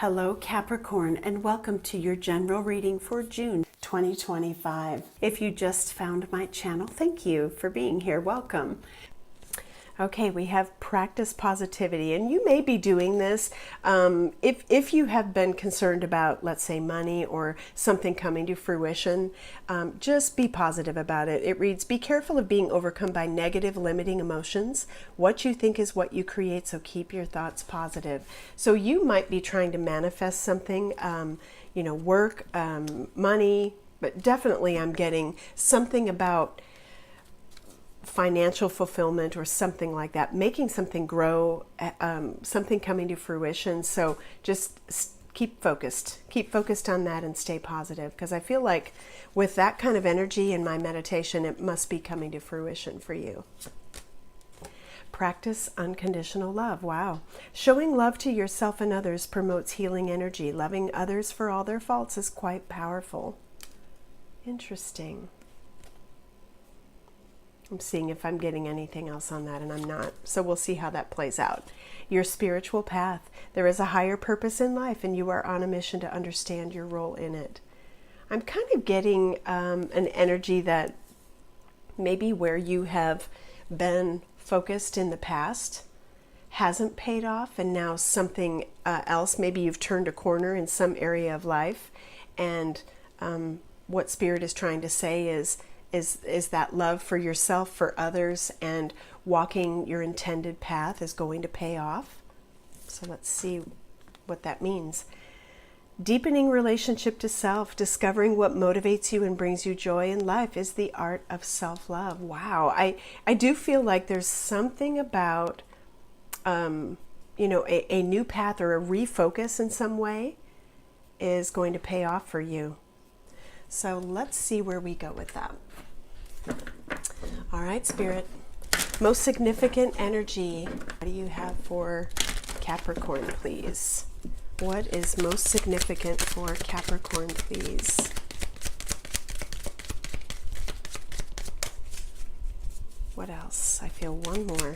Hello Capricorn, and welcome to your general reading for June 2025. If you just found my channel, thank you for being here. Welcome. Okay, we have practice positivity, and you may be doing this if you have been concerned about, let's say, money or something coming to fruition. Just be positive about it. It reads, be careful of being overcome by negative limiting emotions. What you think is what you create, so keep your thoughts positive. So you might be trying to manifest something, work, money, but definitely I'm getting something about financial fulfillment or something like that, making something grow, something coming to fruition. So just keep focused on that and stay positive, because I feel like with that kind of energy in my meditation, it must be coming to fruition for you. Practice unconditional love. Wow. Showing love to yourself and others promotes healing energy. Loving others for all their faults is quite powerful. Interesting. I'm seeing if I'm getting anything else on that, and I'm not. So we'll see how that plays out. Your spiritual path. There is a higher purpose in life, and you are on a mission to understand your role in it. I'm kind of getting an energy that maybe where you have been focused in the past hasn't paid off, and now something else, maybe you've turned a corner in some area of life, and what Spirit is trying to say is that love for yourself, for others, and walking your intended path is going to pay off. So let's see what that means. Deepening relationship to self, discovering what motivates you and brings you joy in life is the art of self-love. Wow, I do feel like there's something about, a new path or a refocus in some way is going to pay off for you. So let's see where we go with that. All right, Spirit. Most significant energy. What do you have for Capricorn, please? What is most significant for Capricorn, please? What else? I feel one more.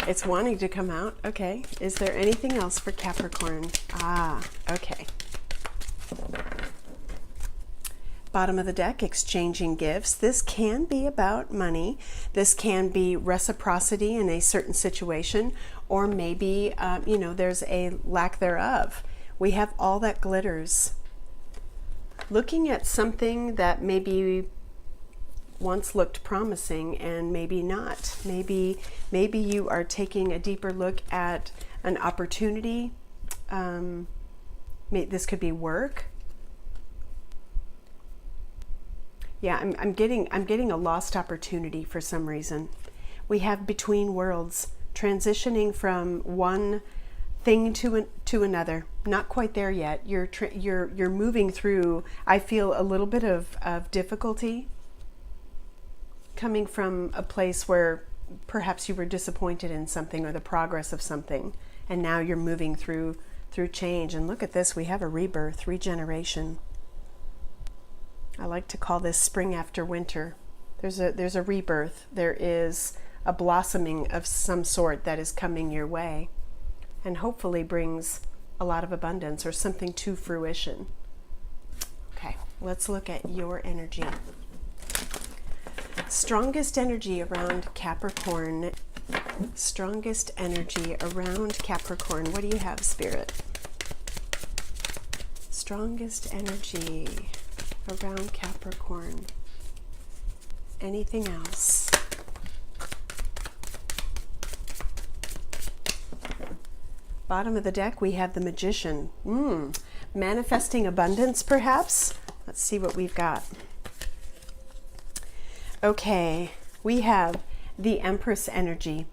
It's wanting to come out. Okay. Is there anything else for Capricorn? Okay. Bottom of the deck, exchanging gifts. This can be about money. This can be reciprocity in a certain situation, or maybe, there's a lack thereof. We have all that glitters. Looking at something that maybe once looked promising and maybe not. Maybe you are taking a deeper look at an opportunity. This could be work. Yeah, I'm getting a lost opportunity for some reason. We have between worlds, transitioning from one thing to another. Not quite there yet. You're moving through. I feel a little bit of difficulty coming from a place where perhaps you were disappointed in something or the progress of something, and now you're moving through change. And look at this, we have a rebirth, regeneration. I like to call this spring after winter. There's a rebirth. There is a blossoming of some sort that is coming your way, and hopefully brings a lot of abundance or something to fruition. Okay, let's look at your energy. Strongest energy around Capricorn. Strongest energy around Capricorn. What do you have, Spirit? Strongest energy around Capricorn. Anything else? Bottom of the deck, we have the Magician. Manifesting abundance, perhaps? Let's see what we've got. Okay, we have the Empress energy,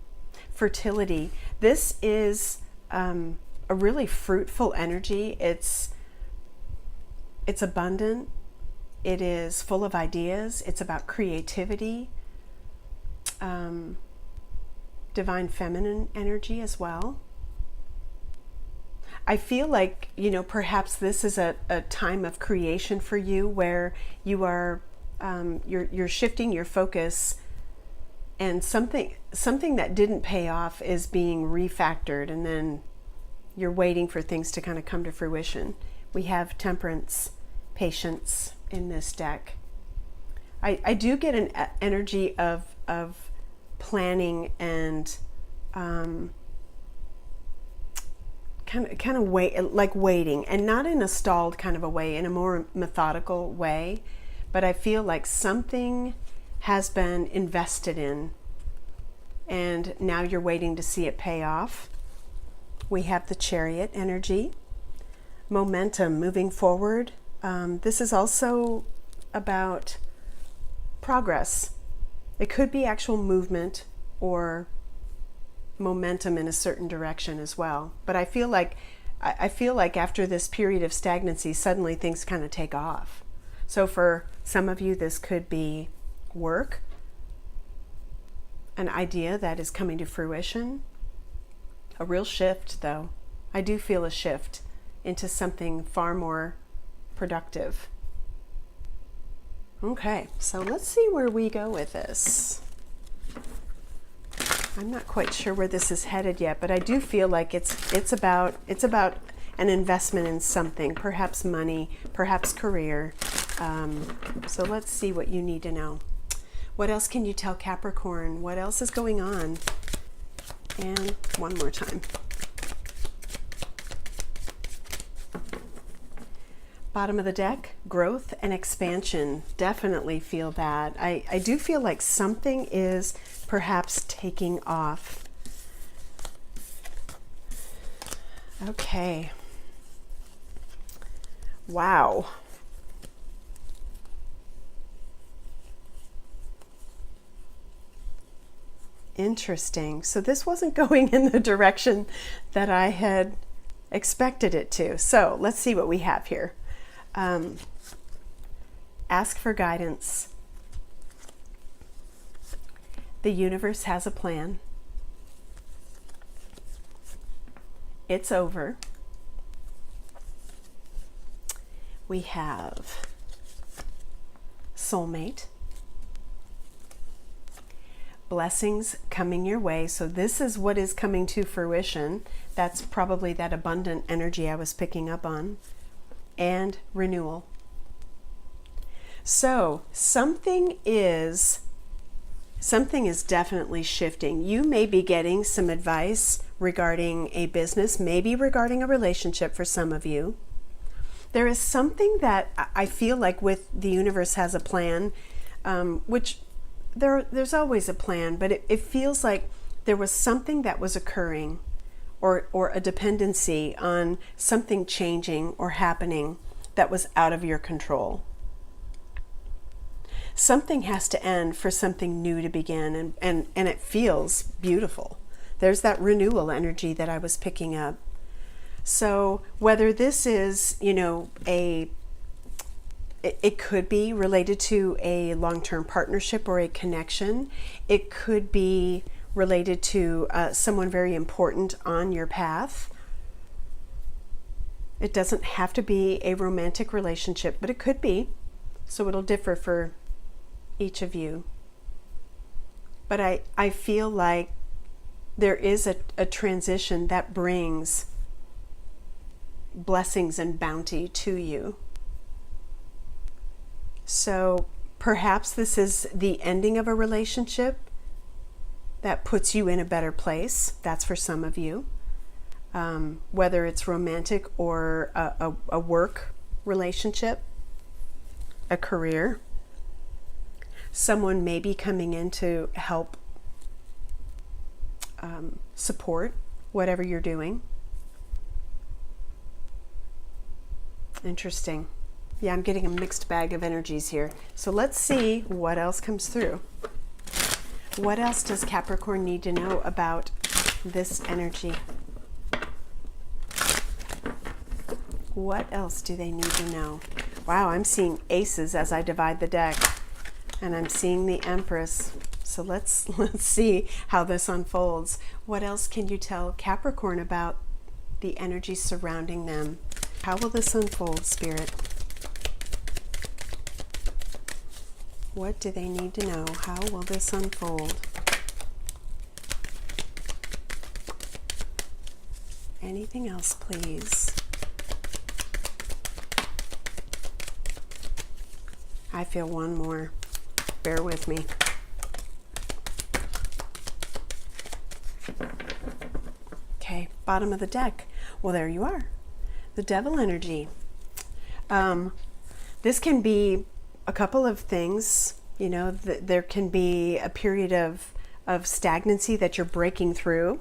fertility. This is a really fruitful energy. It's abundant. It is full of ideas. It's about creativity, divine feminine energy as well. I feel like, perhaps this is a time of creation for you, where you are you're shifting your focus And something that didn't pay off is being refactored, and then you're waiting for things to kind of come to fruition. We have Temperance, Patience in this deck. I do get an energy of planning and kind of waiting, and not in a stalled kind of a way, in a more methodical way. But I feel like something has been invested in, and now you're waiting to see it pay off. We have the Chariot energy, momentum, moving forward. This is also about progress. It could be actual movement or momentum in a certain direction as well. But I feel like after this period of stagnancy, suddenly things kind of take off. So for some of you, this could be work, an idea that is coming to fruition. A real shift, though. I do feel a shift into something far more productive. Okay, so let's see where we go with this. I'm not quite sure where this is headed yet, but I do feel like it's about an investment in something, perhaps money, perhaps career. So let's see what you need to know. What else can you tell Capricorn? What else is going on? And one more time. Bottom of the deck, growth and expansion. Definitely feel that. I do feel like something is perhaps taking off. Okay. Wow. Interesting. So this wasn't going in the direction that I had expected it to. So let's see what we have here. Ask for guidance. The universe has a plan. It's over. We have soulmate. Blessings coming your way. So this is what is coming to fruition. That's probably that abundant energy I was picking up on. And renewal. So something is definitely shifting. You may be getting some advice regarding a business, maybe regarding a relationship for some of you. There is something that I feel like with the universe has a plan, which there's always a plan, but it feels like there was something that was occurring, or a dependency on something changing or happening that was out of your control. Something has to end for something new to begin, and it feels beautiful. There's that renewal energy that I was picking up. So whether this is, it could be related to a long-term partnership or a connection. It could be related to someone very important on your path. It doesn't have to be a romantic relationship, but it could be. So it'll differ for each of you. But I feel like there is a transition that brings blessings and bounty to you. So perhaps this is the ending of a relationship that puts you in a better place. That's for some of you. Whether it's romantic or a work relationship, a career. Someone may be coming in to help support whatever you're doing. Interesting. Yeah, I'm getting a mixed bag of energies here. So let's see what else comes through. What else does Capricorn need to know about this energy? What else do they need to know? Wow, I'm seeing aces as I divide the deck, and I'm seeing the Empress. So let's see how this unfolds. What else can you tell Capricorn about the energy surrounding them? How will this unfold, Spirit? What do they need to know? How will this unfold? Anything else, please? I feel one more. Bear with me. Okay, bottom of the deck. Well, there you are. The devil energy. This can be a couple of things. You know, there can be a period of stagnancy that you're breaking through.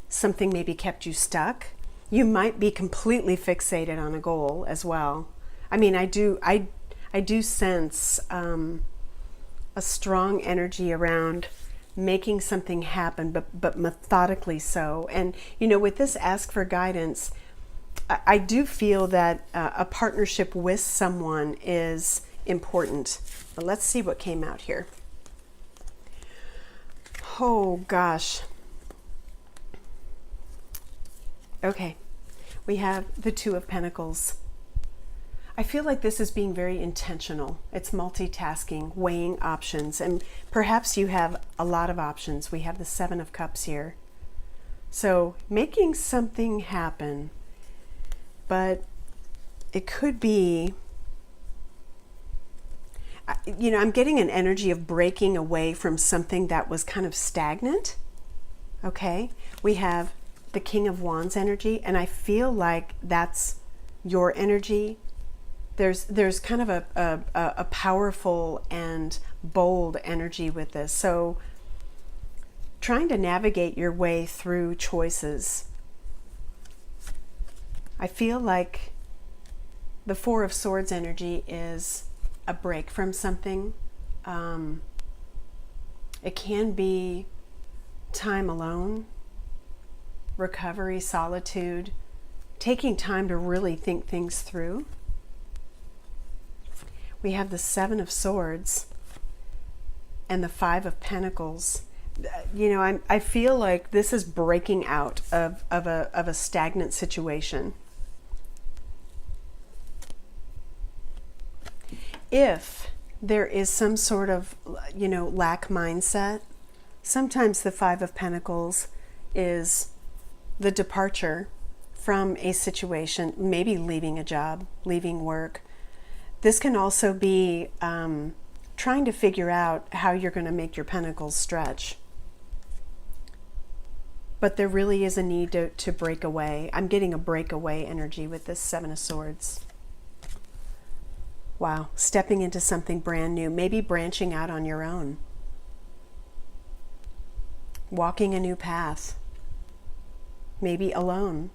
Something maybe kept you stuck. You might be completely fixated on a goal as well. I mean, I do sense a strong energy around making something happen, but methodically so. And, you know, with this ask for guidance, I do feel that a partnership with someone is important. But let's see what came out here. Oh, gosh. Okay, we have the Two of Pentacles. I feel like this is being very intentional. It's multitasking, weighing options, and perhaps you have a lot of options. We have the Seven of Cups here. So making something happen, but it could be, you know, I'm getting an energy of breaking away from something that was kind of stagnant. Okay, we have the King of Wands energy, and I feel like that's your energy. There's kind of a powerful and bold energy with this. So trying to navigate your way through choices. I feel like the Four of Swords energy is a break from something. It can be time alone, recovery, solitude, taking time to really think things through. We have the Seven of Swords and the Five of Pentacles. You know, I feel like this is breaking out of a stagnant situation. If there is some sort of, you know, lack mindset, sometimes the Five of Pentacles is the departure from a situation, maybe leaving a job, leaving work. This can also be trying to figure out how you're going to make your pentacles stretch. But there really is a need to break away. I'm getting a breakaway energy with this Seven of Swords. Wow, stepping into something brand new, maybe branching out on your own. Walking a new path, maybe alone.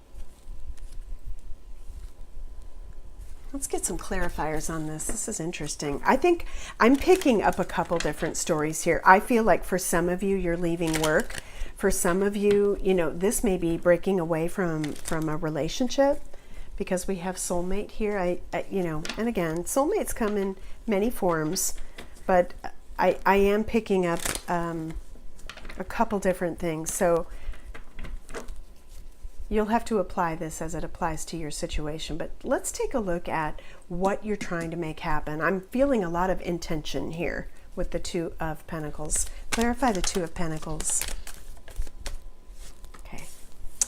Let's get some clarifiers on this. This is interesting. I think I'm picking up a couple different stories here. I feel like for some of you, you're leaving work. For some of you, you know, this may be breaking away from a relationship, because we have soulmate here. I you know, and again, soulmates come in many forms, but I am picking up a couple different things. So you'll have to apply this as it applies to your situation. But let's take a look at what you're trying to make happen. I'm feeling a lot of intention here with the Two of Pentacles. Clarify the Two of Pentacles. Okay,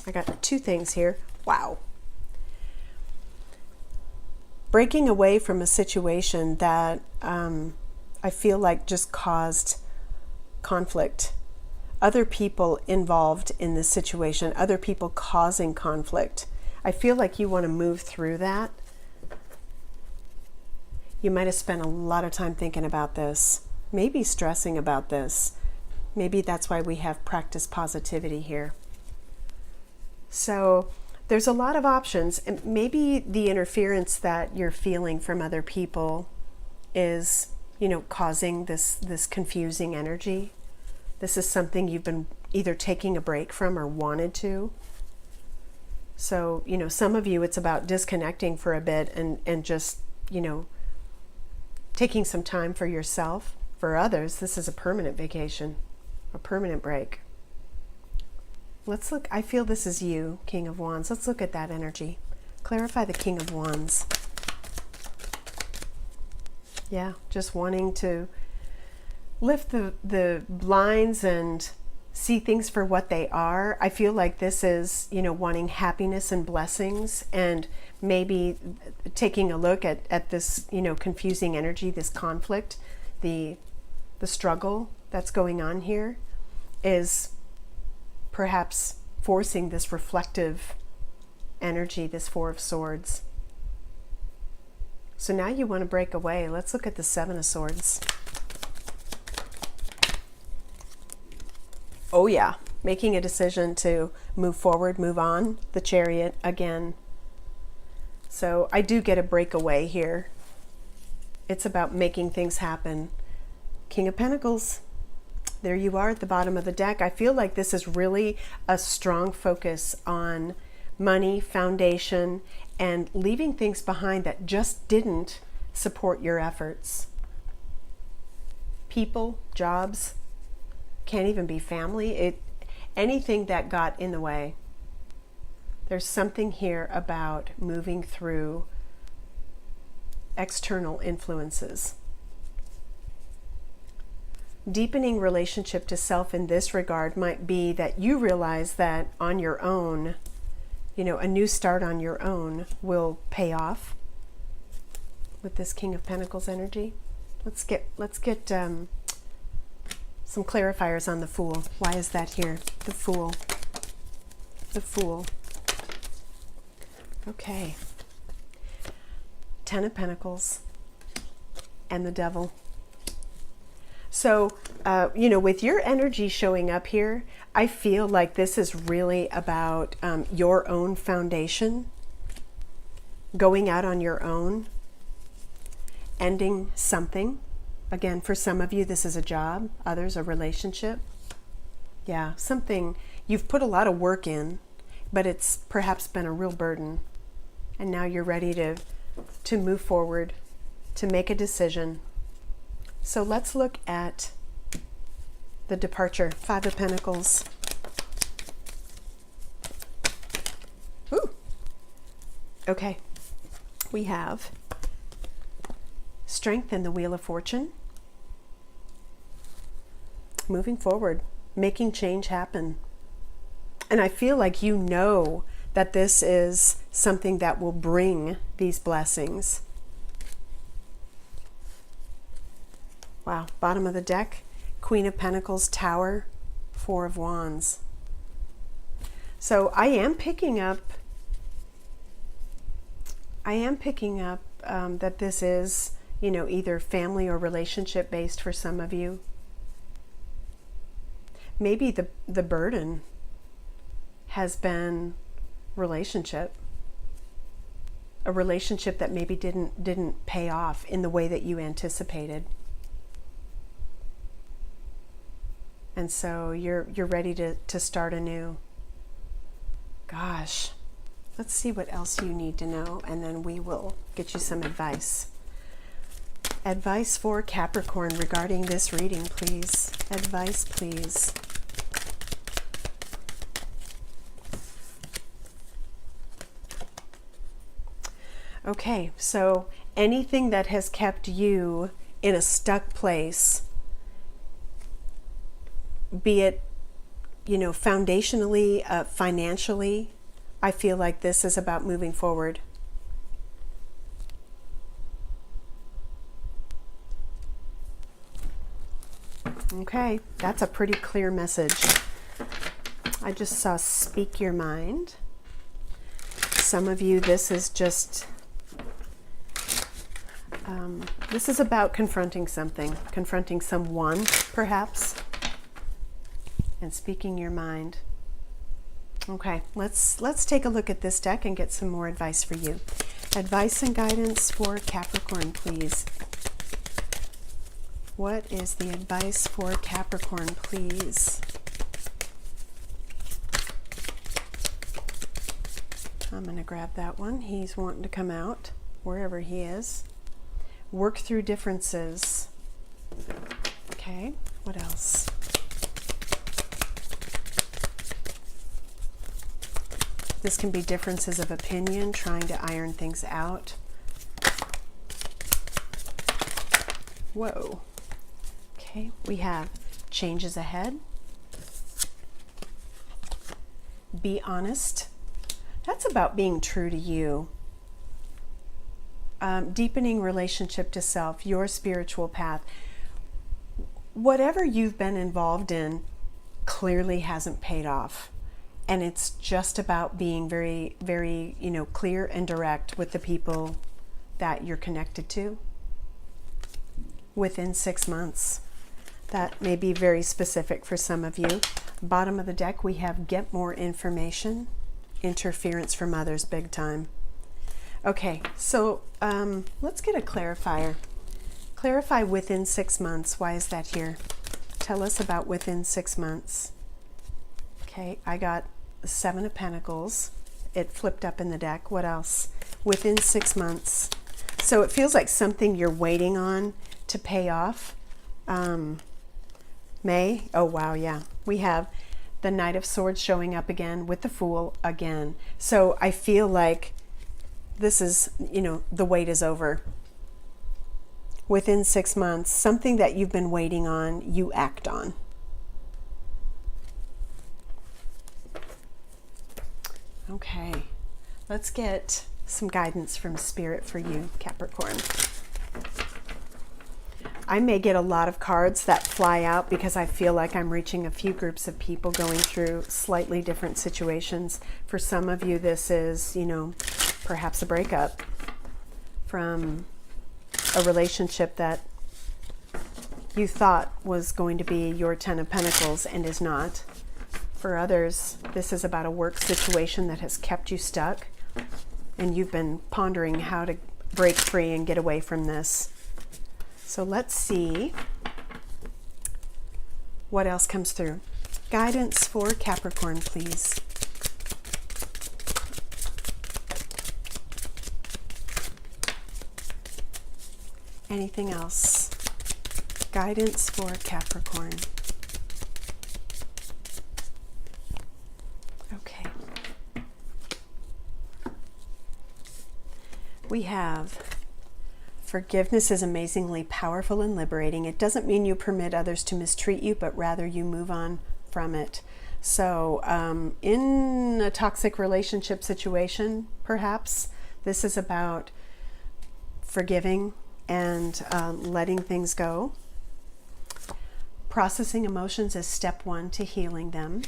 I got two things here. Wow. Breaking away from a situation that I feel like just caused conflict. Other people involved in this situation, other people causing conflict. I feel like you want to move through that. You might have spent a lot of time thinking about this, maybe stressing about this. Maybe that's why we have practice positivity here. So there's a lot of options, and maybe the interference that you're feeling from other people is, you know, causing this confusing energy. This is something you've been either taking a break from or wanted to. So, you know, some of you, it's about disconnecting for a bit and just, you know, taking some time for yourself. For others, this is a permanent vacation, a permanent break. Let's look. I feel this is you, King of Wands. Let's look at that energy. Clarify the King of Wands. Yeah, just wanting to lift the blinds and see things for what they are. I feel like this is, you know, wanting happiness and blessings, and maybe taking a look at this, you know, confusing energy, this conflict, the struggle that's going on here is perhaps forcing this reflective energy, this Four of Swords. So now you want to break away. Let's look at the Seven of Swords. Oh yeah, making a decision to move forward, move on. The Chariot again. So I do get a breakaway here. It's about making things happen. King of Pentacles. There you are at the bottom of the deck. I feel like this is really a strong focus on money, foundation, and leaving things behind that just didn't support your efforts. People, jobs, can't even be family. Anything that got in the way. There's something here about moving through external influences. Deepening relationship to self in this regard might be that you realize that on your own, you know, a new start on your own will pay off with this King of Pentacles energy. Let's get some clarifiers on the Fool. Why is that here? The Fool. The Fool. Okay. Ten of Pentacles and the Devil. So, you know, with your energy showing up here, I feel like this is really about your own foundation, going out on your own, ending something. Again, for some of you, this is a job, others a relationship. Yeah, something you've put a lot of work in, but it's perhaps been a real burden. And now you're ready to move forward, to make a decision. So let's look at the departure. Five of Pentacles. Ooh. Okay. We have Strength and the Wheel of Fortune. Moving forward, making change happen. And I feel like you know that this is something that will bring these blessings. Wow, bottom of the deck, Queen of Pentacles, Tower, Four of Wands. So I am picking up that this is, you know, either family or relationship based for some of you. Maybe the burden has been relationship. A relationship that maybe didn't pay off in the way that you anticipated. And so you're ready to start anew. Gosh, let's see what else you need to know, and then we will get you some advice. Advice for Capricorn regarding this reading, please. Advice, please. Okay, so anything that has kept you in a stuck place, be it, you know, foundationally, financially, I feel like this is about moving forward. Okay, that's a pretty clear message. I just saw speak your mind. Some of you, this is just, this is about confronting something, confronting someone, perhaps, and speaking your mind. Okay, let's take a look at this deck and get some more advice for you. Advice and guidance for Capricorn, please. What is the advice for Capricorn, please? I'm going to grab that one. He's wanting to come out wherever he is. Work through differences. Okay, what else? This can be differences of opinion, trying to iron things out. Whoa. Okay, we have changes ahead. be honest. That's about being true to you. Deepening relationship to self, your spiritual path. Whatever you've been involved in clearly hasn't paid off. And it's just about being very, very, clear and direct with the people that you're connected to within 6 months. That may be very specific for some of you. Bottom of the deck, we have get more information, interference from others, big time. Okay, so let's get a clarifier. Clarify within 6 months. Why is that here? Tell us about within 6 months. Okay, I got the 7 of Pentacles. It flipped up in the deck. What else? Within 6 months. So it feels like something you're waiting on to pay off. May. Oh, wow, yeah. We have the Knight of Swords showing up again with the Fool again. So I feel like this is, the wait is over. Within 6 months, something that you've been waiting on, you act on. Okay, let's get some guidance from Spirit for you, Capricorn. I may get a lot of cards that fly out because I feel like I'm reaching a few groups of people going through slightly different situations. For some of you, this is, perhaps a breakup from a relationship that you thought was going to be your 10 of Pentacles and is not. For others, this is about a work situation that has kept you stuck and you've been pondering how to break free and get away from this. So let's see what else comes through. Guidance for Capricorn, please. Anything else? Guidance for Capricorn. Okay. We have forgiveness is amazingly powerful and liberating. It doesn't mean you permit others to mistreat you, but rather you move on from it. So in a toxic relationship situation, perhaps, this is about forgiving and letting things go. Processing emotions is step 1 to healing them.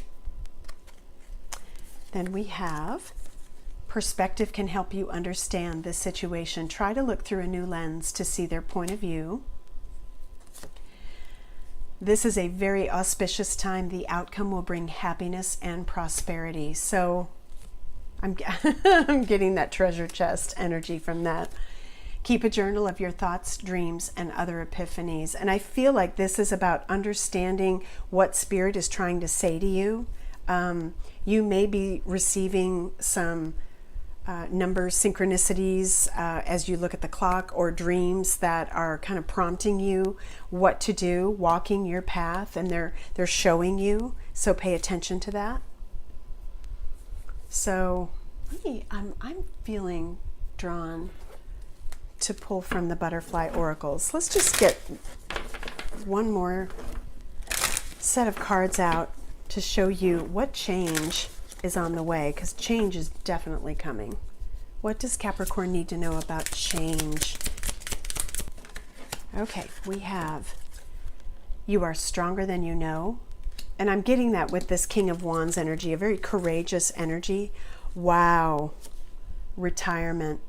Then we have perspective can help you understand this situation. Try to look through a new lens to see their point of view. This is a very auspicious time. The outcome will bring happiness and prosperity. So I'm getting that treasure chest energy from that. Keep a journal of your thoughts, dreams, and other epiphanies. And I feel like this is about understanding what Spirit is trying to say to you. You may be receiving some numbers, synchronicities as you look at the clock, or dreams that are kind of prompting you what to do, walking your path, and they're showing you. So pay attention to that. So I'm feeling drawn to pull from the Butterfly Oracles. Let's just get one more set of cards out to show you what change is on the way, because change is definitely coming. What does Capricorn need to know about change? Okay, we have you are stronger than you know. And I'm getting that with this King of Wands energy, a very courageous energy. Wow. Retirement.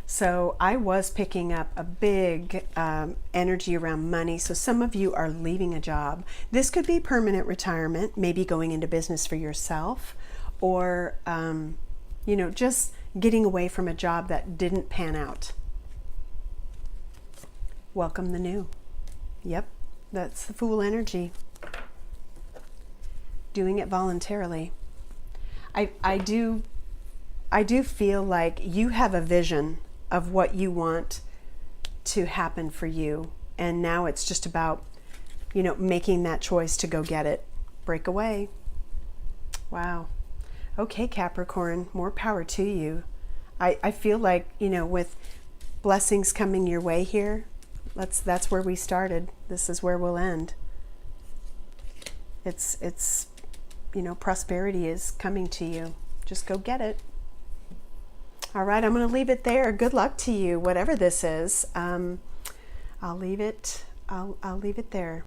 So I was picking up a big energy around money. So some of you are leaving a job. This could be permanent retirement, maybe going into business for yourself, or, just getting away from a job that didn't pan out. Welcome the new. Yep, that's the Fool energy. Doing it voluntarily. I do feel like you have a vision of what you want to happen for you, and now it's just about making that choice to go get it. Break away. Wow. Okay, Capricorn, more power to you. I feel like with blessings coming your way here, that's where we started. This is where we'll end. It's you know, prosperity is coming to you. Just go get it. All right, I'm going to leave it there. Good luck to you, whatever this is. I'll leave it there.